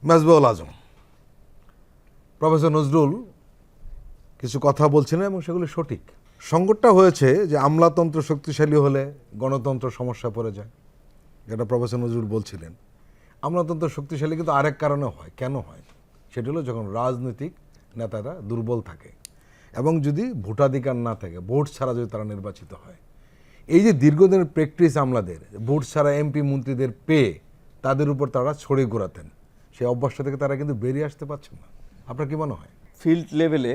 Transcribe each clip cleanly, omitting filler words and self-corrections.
মেজবাহুল আজম professor Nazrul কিছু কথা বলছিলেন এবং সেগুলি সঠিক। সংকটটা হয়েছে যে আমলাতন্ত্র শক্তিশালী হলে গণতন্ত্র সমস্যা পড়ে যায়, যেটা প্রফেসর নজরুল বলছিলেন। আমলাতন্ত্র শক্তিশালী কিন্তু আরেক কারণে হয়। কেন হয়? সেটা হলো যখন রাজনৈতিক নেতারা দুর্বল থাকে এবং যদি ভোটাধিকার না থাকে, ভোট ছাড়া যদি তারা নির্বাচিত হয়। এই যে দীর্ঘদিনের প্র্যাকটিস আমলাদের, ভোট ছাড়া এমপি মন্ত্রীদের পেয়ে তাদের উপর তারা ছড়িয়ে ঘোরাতেন, সেই অভ্যাসটা থেকে তারা কিন্তু বেরিয়ে আসতে পারছেন না। আপনার কি মনে হয়? ফিল্ড লেভেলে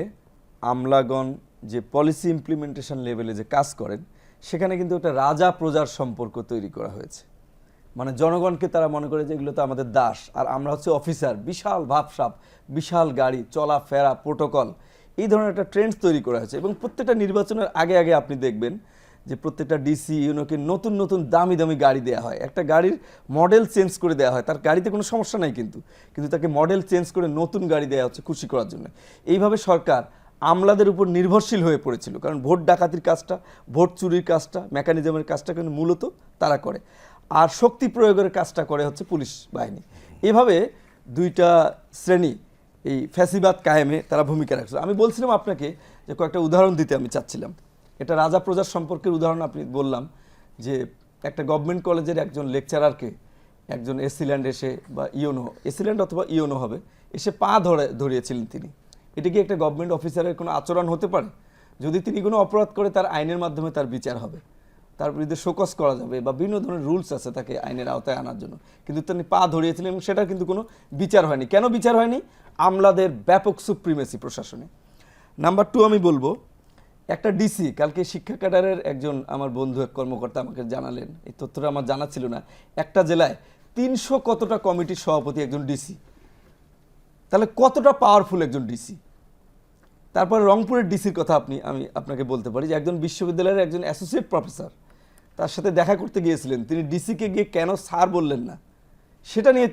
আমলাগণ যে পলিসি ইমপ্লিমেন্টেশন লেভেলে যে কাজ করেন, সেখানে কিন্তু একটা রাজা প্রজার সম্পর্ক তৈরি করা হয়েছে। মানে জনগণকে তারা মনে করে যে এগুলো তো আমাদের দাস, আর আমরা হচ্ছে অফিসার। বিশাল ভাবসাব, বিশাল গাড়ি, চলাফেরা, প্রোটোকল, এই ধরনের একটা ট্রেন্ড তৈরি করা হয়েছে। এবং প্রত্যেকটা নির্বাচনের আগে আগে আপনি দেখবেন যে প্রত্যেকটা ডিসি ইউনোকে নতুন নতুন দামি দামি গাড়ি দেওয়া হয়। একটা গাড়ির মডেল চেঞ্জ করে দেওয়া হয়, তার গাড়িতে কোনো সমস্যা নাই, কিন্তু তাকে মডেল চেঞ্জ করে নতুন গাড়ি দেওয়া হচ্ছে খুশি করার জন্য। এইভাবে সরকার আমলাদের উপর নির্ভরশীল হয়ে পড়েছিল, কারণ ভোট ডাকাতির কাজটা, ভোট চুরির কাজটা, মেকানিজমের কাজটা কিন্তু মূলত তারা করে, আর শক্তি প্রয়োগের কাজটা করে হচ্ছে পুলিশ বাহিনী। এভাবে দুইটা শ্রেণী এই ফ্যাসিবাদ কায়েমে তারা ভূমিকা রাখছে। আমি বলছিলাম আপনাকে যে কয়েকটা উদাহরণ দিতে আমি চাচ্ছিলাম। এটা রাজা প্রজার সম্পর্কের উদাহরণ আপনি বললাম যে একটা গভর্নমেন্ট কলেজের একজন লেকচারারকে একজন এসিল্যান্ড এসে, বা ইওনো, এসিল্যান্ড অথবা ইওনো হবে, এসে পা ধরিয়েছিলেন তিনি। এটা কি একটা গভর্নমেন্ট অফিসারের কোনো আচরণ হতে পারে? যদি তিনি কোনো অপরাধ করে, তার আইনের মাধ্যমে তার বিচার হবে, তার বিরুদ্ধে শোকজ করা যাবে, বা বিভিন্ন ধরনের রুলস আছে তাকে আইনের আওতায় আনার জন্য। কিন্তু তিনি পা ধরিয়েছিলেন এবং সেটা কিন্তু কোনো বিচার হয়নি। কেন বিচার হয়নি? আমলাদের ব্যাপক সুপ্রিমেসি প্রশাসনে। নাম্বার 2 আমি বলবো, একটা ডিসি, কালকে শিক্ষা ক্যাডারের একজন আমার বন্ধু, এক কর্মকর্তা আমাকে জানালেন, এই তথ্যটা আমার জানা ছিল না, একটা জেলায় 300 কতটা কমিটির সভাপতি একজন ডিসি। তাহলে কতটা পাওয়ারফুল একজন ডিসি। তারপর রংপুরের ডিসির কথা আমি আপনাকে বলতে পারি যে একজন বিশ্ববিদ্যালয়ের একজন অ্যাসোসিয়েট প্রফেসর, তার সাথে দেখা করতে গিয়েছিলেন, তিনি ডিসিকে গিয়ে কেন স্যার বললেন না, সেটা নিয়ে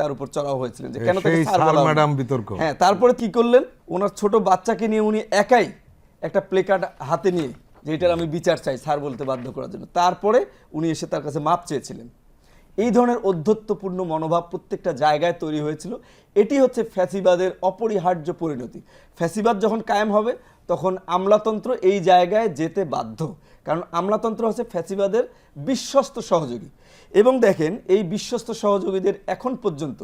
তার উপর চড়াও হয়েছিলেন যে কেন তাকে স্যার বলা হলো না। হ্যাঁ, তারপরে কি করলেন, ওনার ছোট বাচ্চাকে নিয়ে উনি একাই একটা প্লেকার্ড হাতে নিয়ে, যে এটার আমি বিচার চাই, স্যার বলতে বাধ্য করার জন্য, তারপরে উনি এসে তার কাছে মাপ চেয়েছিলেন। এই ধরনের অধ্যত্বপূর্ণ মনোভাব প্রত্যেকটা জায়গায় তৈরি হয়েছিল। এটি হচ্ছে ফ্যাসিবাদের অপরিহার্য পরিণতি। ফ্যাসিবাদ যখন কায়েম হবে, তখন আমলাতন্ত্র এই জায়গায় যেতে বাধ্য, কারণ আমলাতন্ত্র হচ্ছে ফ্যাসিবাদের বিশ্বস্ত সহযোগী। এবং দেখেন, এই বিশ্বস্ত সহযোগীদের এখন পর্যন্ত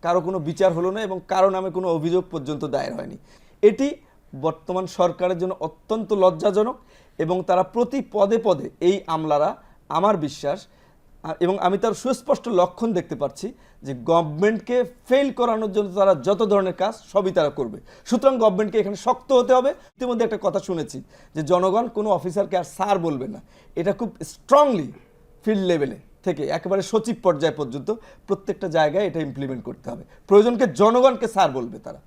কারো কোনো বিচার হলো না এবং কারো নামে কোনো অভিযোগ পর্যন্ত দায়ের হয়নি। এটি বর্তমান সরকারের জন্য অত্যন্ত লজ্জাজনক, এবং তারা প্রতি পদে পদে এই আমলারা, আমার বিশ্বাস, এবং আমি তার সুস্পষ্ট লক্ষণ দেখতে পাচ্ছি যে গভর্নমেন্টকে ফেল করানোর জন্য তারা যত ধরনের কাজ সবই তারা করবে। সুতরাং গভর্নমেন্টকে এখানে শক্ত হতে হবে। ইতিমধ্যে একটা কথা শুনেছি যে জনগণ কোনো অফিসারকে আর স্যার বলবে না। এটা খুব স্ট্রংলি ফিল্ড লেভেলে থেকে একেবারে সচিব পর্যায় পর্যন্ত প্রত্যেকটা জায়গায় এটা ইমপ্লিমেন্ট করতে হবে। প্রয়োজনকে জনগণকে স্যার বলবে তারা।